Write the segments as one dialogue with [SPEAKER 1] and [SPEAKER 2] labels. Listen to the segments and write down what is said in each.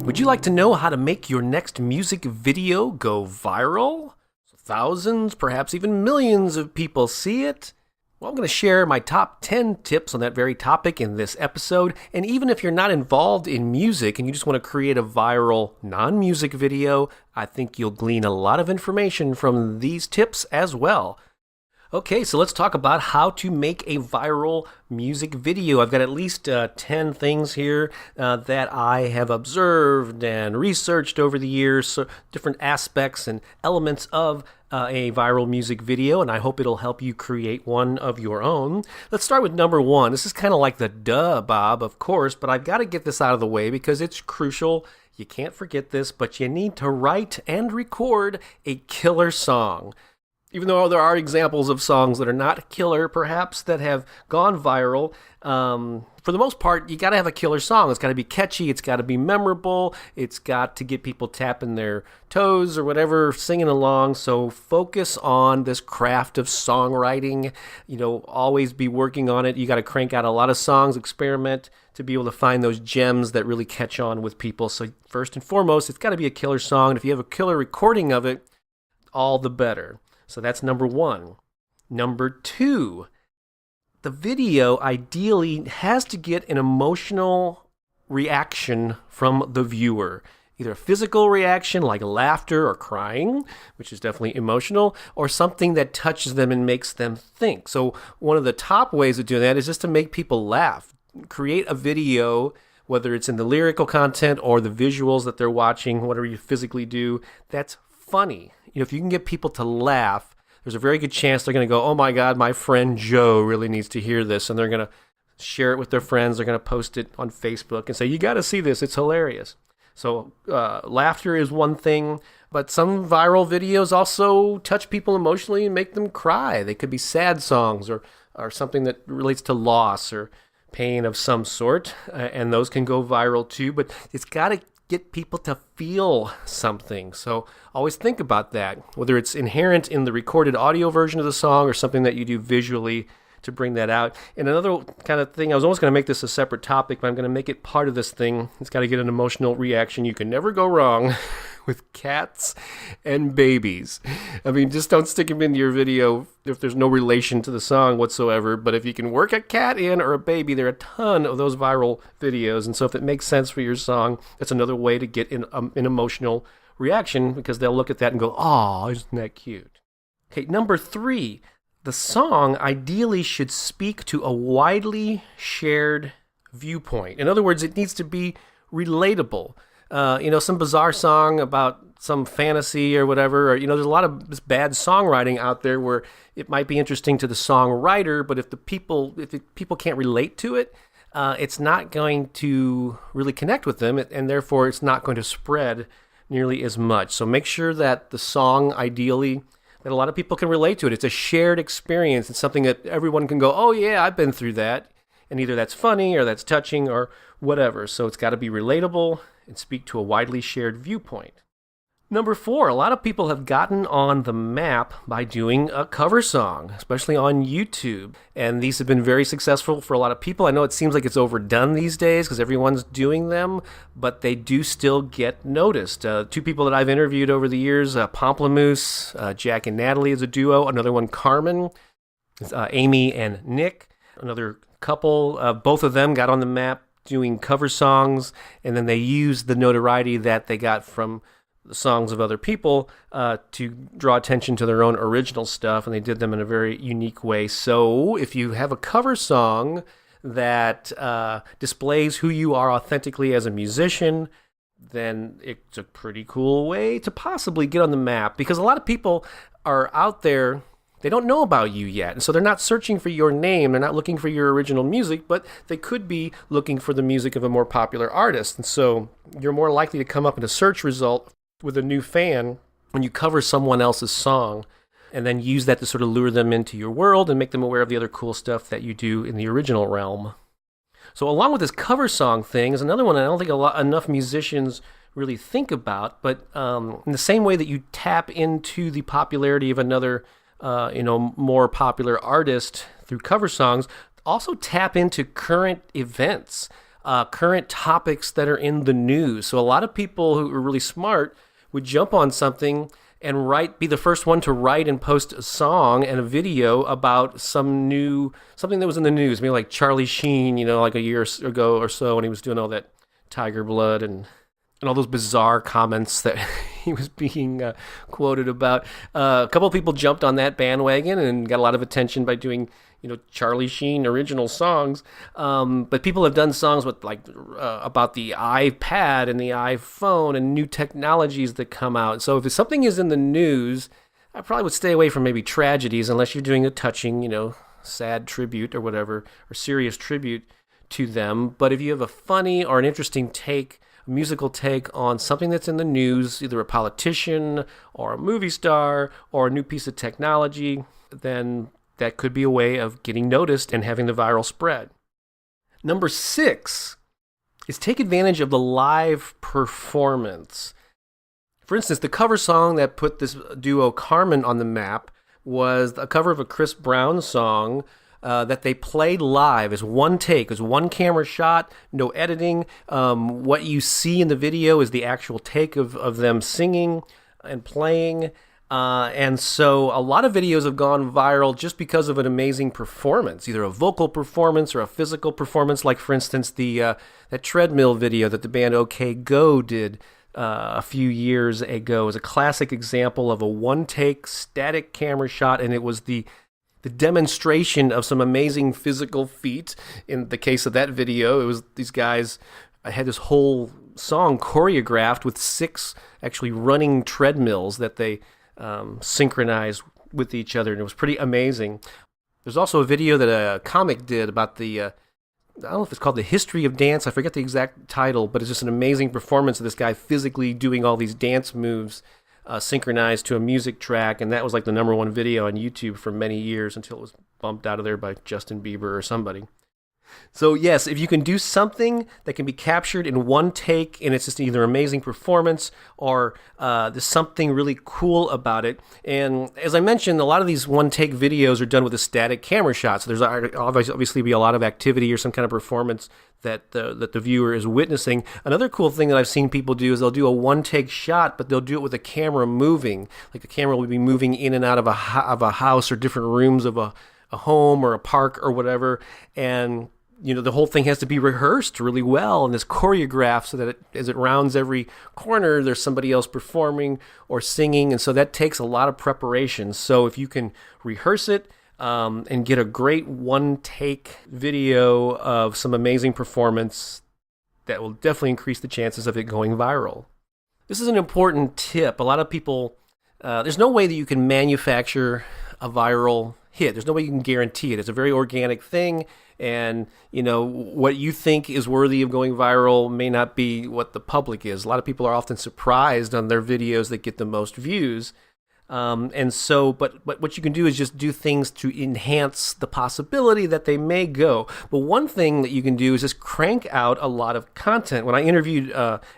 [SPEAKER 1] Would you like to know how to make your next music video go viral? So thousands, perhaps even millions of people see it? Well, I'm going to share my top 10 tips on that very topic in this episode. And even if you're not involved in music and you just want to create a viral non-music video, I think you'll glean a lot of information from these tips as well. Okay, so let's talk about how to make a viral music video. I've got at least 10 things here that I have observed and researched over the years, so different aspects and elements of a viral music video, and I hope it'll help you create one of your own. Let's start with number one. This is kind of like the duh, Bob, of course, but I've got to get this out of the way because it's crucial. You can't forget this, but you need to write and record a killer song. Even though there are examples of songs that are not killer, perhaps, that have gone viral, for the most part, you got to have a killer song. It's got to be catchy. It's got to be memorable. It's got to get people tapping their toes or whatever, singing along. So focus on this craft of songwriting. Always be working on it. You got to crank out a lot of songs, experiment to be able to find those gems that really catch on with people. So first and foremost, it's got to be a killer song. And if you have a killer recording of it, all the better. So that's number one. Number two, the video ideally has to get an emotional reaction from the viewer. Either a physical reaction like laughter or crying, which is definitely emotional, or something that touches them and makes them think. So one of the top ways of doing that is just to make people laugh. Create a video, whether it's in the lyrical content or the visuals that they're watching, whatever you physically do, that's funny. If you can get people to laugh, there's a very good chance they're going to go, oh my God, my friend Joe really needs to hear this. And they're going to share it with their friends. They're going to post it on Facebook and say, you got to see this. It's hilarious. So laughter is one thing, but some viral videos also touch people emotionally and make them cry. They could be sad songs or something that relates to loss or pain of some sort. And those can go viral too, but it's got to get people to feel something. So always think about that, whether it's inherent in the recorded audio version of the song or something that you do visually to bring that out. And another kind of thing, I was almost going to make this a separate topic, but I'm going to make it part of this thing. It's got to get an emotional reaction. You can never go wrong with cats and babies. I mean, just don't stick them into your video if there's no relation to the song whatsoever. But if you can work a cat in or a baby, there are a ton of those viral videos. And so if it makes sense for your song, that's another way to get an emotional reaction because they'll look at that and go, oh, isn't that cute? Okay, number three. The song ideally should speak to a widely shared viewpoint. In other words, it needs to be relatable. Some bizarre song about some fantasy or whatever, or, there's a lot of this bad songwriting out there where it might be interesting to the songwriter, but if the people can't relate to it, it's not going to really connect with them, and therefore it's not going to spread nearly as much. So make sure that the song ideally that a lot of people can relate to it. It's a shared experience. It's something that everyone can go, oh yeah, I've been through that. And either that's funny or that's touching or whatever. So it's got to be relatable and speak to a widely shared viewpoint. Number four, a lot of people have gotten on the map by doing a cover song, especially on YouTube. And these have been very successful for a lot of people. I know it seems like it's overdone these days because everyone's doing them, but they do still get noticed. Two people that I've interviewed over the years, Pomplamoose, Jack and Natalie is a duo. Another one, Carmen, Amy and Nick, another couple. Both of them got on the map doing cover songs, and then they used the notoriety that they got from the songs of other people to draw attention to their own original stuff, and they did them in a very unique way. So if you have a cover song that displays who you are authentically as a musician, then it's a pretty cool way to possibly get on the map, because a lot of people are out there, they don't know about you yet, and so they're not searching for your name, they're not looking for your original music, but they could be looking for the music of a more popular artist, and so you're more likely to come up in a search result with a new fan when you cover someone else's song and then use that to sort of lure them into your world and make them aware of the other cool stuff that you do in the original realm. So along with this cover song thing is another one I don't think enough musicians really think about, but in the same way that you tap into the popularity of another more popular artist through cover songs, also tap into current events. current topics that are in the news. So a lot of people who are really smart would jump on something and be the first one to write and post a song and a video about something that was in the news. Maybe like Charlie Sheen, like a year ago or so when he was doing all that tiger blood and all those bizarre comments that he was being quoted about. A couple of people jumped on that bandwagon and got a lot of attention by doing, Charlie Sheen original songs. But people have done songs with about the iPad and the iPhone and new technologies that come out. So if something is in the news, I probably would stay away from maybe tragedies unless you're doing a touching, sad tribute or whatever, or serious tribute to them. But if you have a funny or an interesting take, musical take on something that's in the news, either a politician or a movie star or a new piece of technology, then that could be a way of getting noticed and having the viral spread. Number 6 is take advantage of the live performance. For instance, the cover song that put this duo Carmen on the map was a cover of a Chris Brown song that they played live as one take, as one camera shot, no editing. What you see in the video is the actual take of them singing and playing. And so a lot of videos have gone viral just because of an amazing performance, either a vocal performance or a physical performance, like, for instance, that treadmill video that the band OK Go did a few years ago is a classic example of a one-take static camera shot, and it was the demonstration of some amazing physical feat. In the case of that video, it was these guys had this whole song choreographed with 6 actually running treadmills that they synchronized with each other, and it was pretty amazing. There's also a video that a comic did about I don't know if it's called The History of Dance. I forget the exact title, but it's just an amazing performance of this guy physically doing all these dance moves synchronized to a music track, and that was like the number 1 video on YouTube for many years until it was bumped out of there by Justin Bieber or somebody. So yes, if you can do something that can be captured in one take and it's just either amazing performance or there's something really cool about it. And as I mentioned, a lot of these one-take videos are done with a static camera shot. So there's obviously be a lot of activity or some kind of performance that the viewer is witnessing. Another cool thing that I've seen people do is they'll do a one-take shot, but they'll do it with the camera moving. Like the camera will be moving in and out of a house or different rooms of a home or a park or whatever. And the whole thing has to be rehearsed really well and is choreographed so that as it rounds every corner, there's somebody else performing or singing. And so that takes a lot of preparation. So if you can rehearse it and get a great one-take video of some amazing performance, that will definitely increase the chances of it going viral. This is an important tip. A lot of people, there's no way that you can manufacture a viral hit. There's no way you can guarantee it. It's a very organic thing. And, what you think is worthy of going viral may not be what the public is. A lot of people are often surprised on their videos that get the most views. But what you can do is just do things to enhance the possibility that they may go. But one thing that you can do is just crank out a lot of content. When I interviewed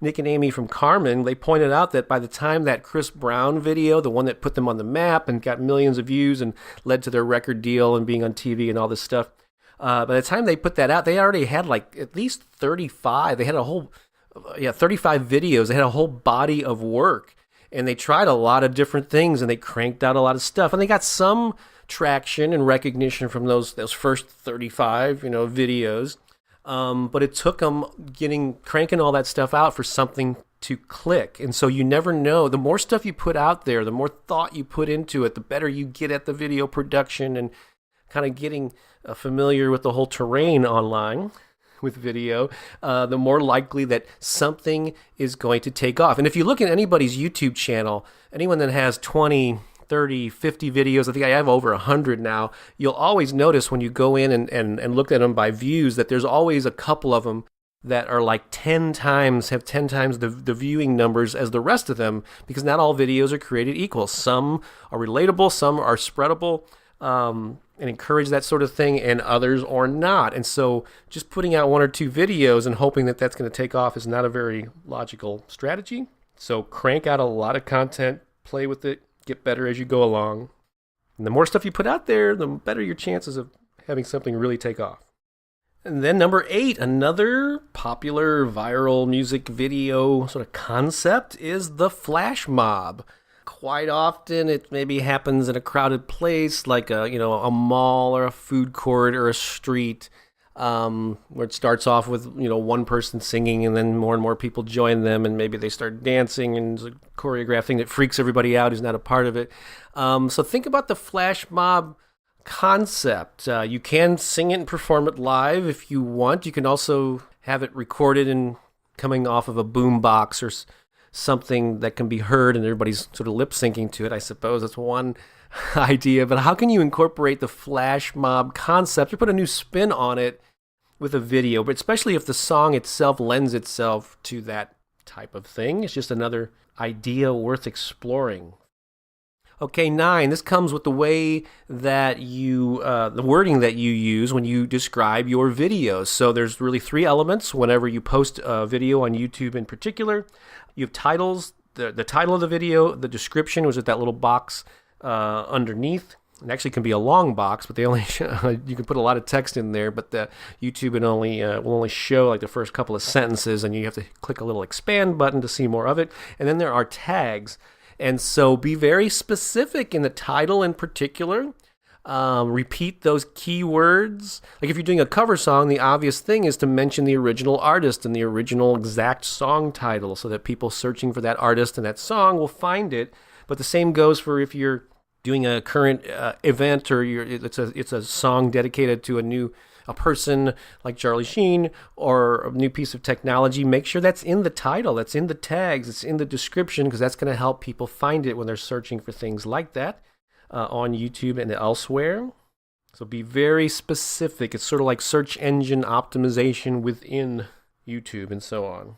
[SPEAKER 1] Nick and Amy from Carmen, they pointed out that by the time that Chris Brown video, the one that put them on the map and got millions of views and led to their record deal and being on TV and all this stuff, by the time they put that out, they already had like at least 35. They had 35 videos. They had a whole body of work. And they tried a lot of different things, and they cranked out a lot of stuff. And they got some traction and recognition from those first 35, videos. But it took them cranking all that stuff out for something to click. And so you never know. The more stuff you put out there, the more thought you put into it, the better you get at the video production and kind of getting familiar with the whole terrain online with video, the more likely that something is going to take off. And if you look at anybody's YouTube channel, anyone that has 20, 30, 50 videos, I think I have over 100 now, you'll always notice when you go in and look at them by views that there's always a couple of them that are like 10 times the viewing numbers as the rest of them, because not all videos are created equal. Some are relatable, some are spreadable, and encourage that sort of thing, and others are not. And so just putting out 1 or 2 videos and hoping that that's going to take off is not a very logical strategy. So crank out a lot of content, play with it, get better as you go along. And the more stuff you put out there, the better your chances of having something really take off. And then number 8, another popular viral music video sort of concept is the flash mob. Quite often it maybe happens in a crowded place like a mall or a food court or a street, where it starts off with one person singing and then more and more people join them and maybe they start dancing and it's a choreographed thing that freaks everybody out who's not a part of it. So think about the flash mob concept. You can sing it and perform it live if you want. You can also have it recorded and coming off of a boom box or something that can be heard and everybody's sort of lip syncing to it. I suppose that's one idea. But how can you incorporate the flash mob concept or put a new spin on it with a video? But especially if the song itself lends itself to that type of thing. It's just another idea worth exploring. Okay, 9, this comes with the way that the wording that you use when you describe your videos. So there's really 3 elements whenever you post a video on YouTube in particular. You have titles, the title of the video, the description, which is that little box underneath. It actually can be a long box, but they only you can put a lot of text in there, but the YouTube will only show like the first couple of sentences, and you have to click a little expand button to see more of it. And then there are tags. And so be very specific in the title in particular. Repeat those keywords. Like if you're doing a cover song, the obvious thing is to mention the original artist and the original exact song title so that people searching for that artist and that song will find it. But the same goes for if you're doing a current event or it's a song dedicated to a person like Charlie Sheen or a new piece of technology. Make sure that's in the title, that's in the tags, it's in the description, because that's going to help people find it when they're searching for things like that on YouTube and elsewhere. So be very specific. It's sort of like search engine optimization within YouTube and so on.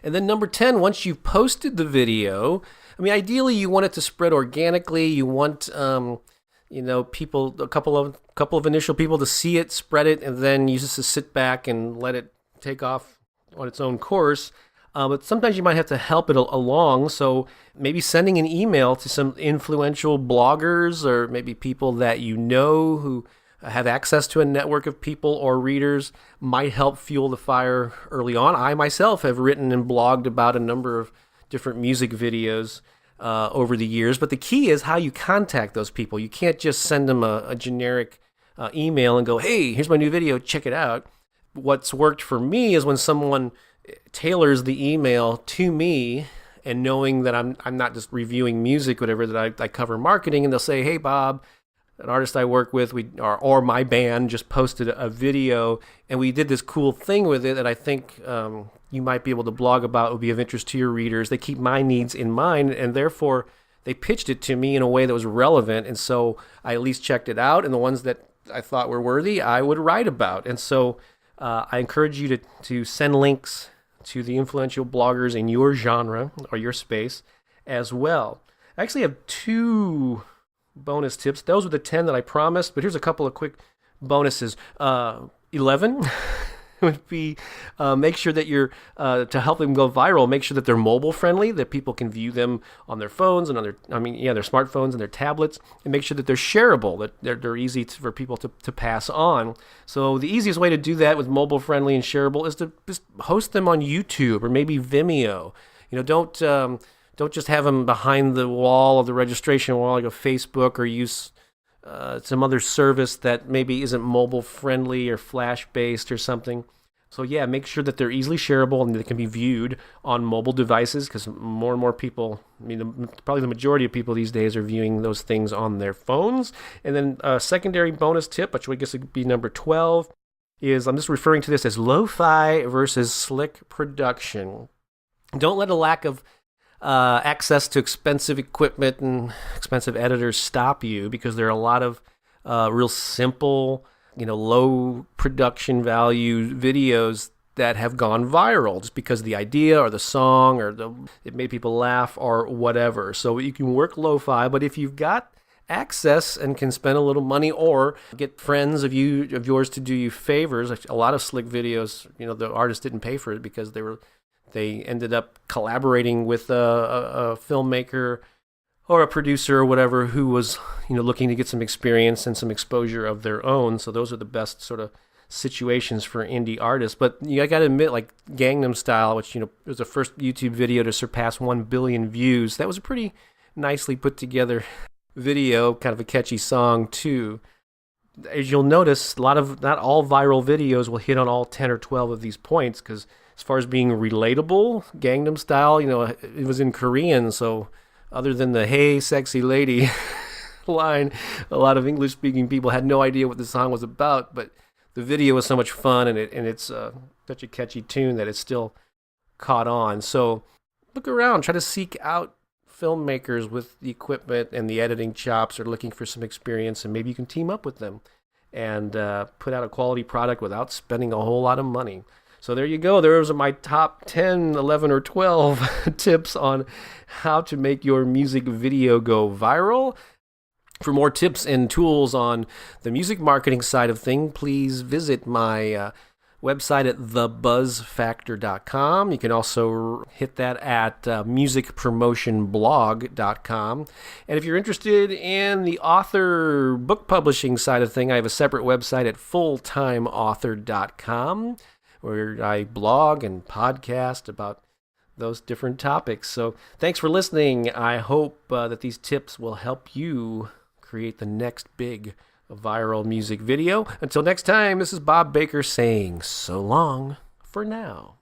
[SPEAKER 1] And then number 10, once you've posted the video, ideally you want it to spread organically. You want people, a couple of initial people to see it, spread it, and then you just to sit back and let it take off on its own course. But sometimes you might have to help it along. So maybe sending an email to some influential bloggers or maybe people that you know who have access to a network of people or readers might help fuel the fire early on. I myself have written and blogged about a number of different music videos over the years, but the key is how you contact those people. You can't just send them a generic email and go, hey, here's my new video, check it out. What's worked for me is when someone tailors the email to me and knowing that I'm not just reviewing music, whatever, that I cover marketing, and they'll say, hey, Bob, an artist I work with, or my band just posted a video, and we did this cool thing with it that I think you might be able to blog about, would be of interest to your readers. They keep my needs in mind, and therefore they pitched it to me in a way that was relevant, and so I at least checked it out, and the ones that I thought were worthy, I would write about. And so I encourage you to send links to the influential bloggers in your genre or your space as well. I actually have 2 bonus tips. Those were the 10 that I promised, but here's a couple of quick bonuses. 11 would be make sure that you're, to help them go viral, make sure that they're mobile friendly, that people can view them on their phones and on their smartphones and their tablets, and make sure that they're shareable, that they're easy for people to pass on. So the easiest way to do that with mobile friendly and shareable is to just host them on YouTube or maybe Vimeo. Don't just have them behind the wall of the registration wall like a Facebook, or use some other service that maybe isn't mobile friendly or flash based or something. So yeah, make sure that they're easily shareable and they can be viewed on mobile devices, because more and more people, probably the majority of people these days are viewing those things on their phones. And then a secondary bonus tip, which I guess would be number 12, is I'm just referring to this as lo-fi versus slick production. Don't let a lack of access to expensive equipment and expensive editors stop you, because there are a lot of real simple, low production value videos that have gone viral just because of the idea or the song or it made people laugh or whatever. So you can work lo-fi, but if you've got access and can spend a little money or get friends of yours to do you favors, a lot of slick videos, the artist didn't pay for it because they ended up collaborating with a filmmaker or a producer or whatever who was, looking to get some experience and some exposure of their own. So those are the best sort of situations for indie artists. But I got to admit, like Gangnam Style, which was the first YouTube video to surpass 1 billion views, that was a pretty nicely put together video, kind of a catchy song too. As you'll notice, not all viral videos will hit on all 10 or 12 of these points, because as far as being relatable, Gangnam Style, it was in Korean, so other than the "Hey, sexy lady" line, a lot of English-speaking people had no idea what the song was about, but the video was so much fun, and it's such a catchy tune that it's still caught on. So look around, try to seek out filmmakers with the equipment and the editing chops, or looking for some experience, and maybe you can team up with them and put out a quality product without spending a whole lot of money. So there you go. Those are my top 10, 11, or 12 tips on how to make your music video go viral. For more tips and tools on the music marketing side of things, please visit my website at thebuzzfactor.com. You can also hit that at musicpromotionblog.com. And if you're interested in the author book publishing side of things, I have a separate website at fulltimeauthor.com, where I blog and podcast about those different topics. So thanks for listening. I hope that these tips will help you create the next big viral music video. Until next time, this is Bob Baker saying so long for now.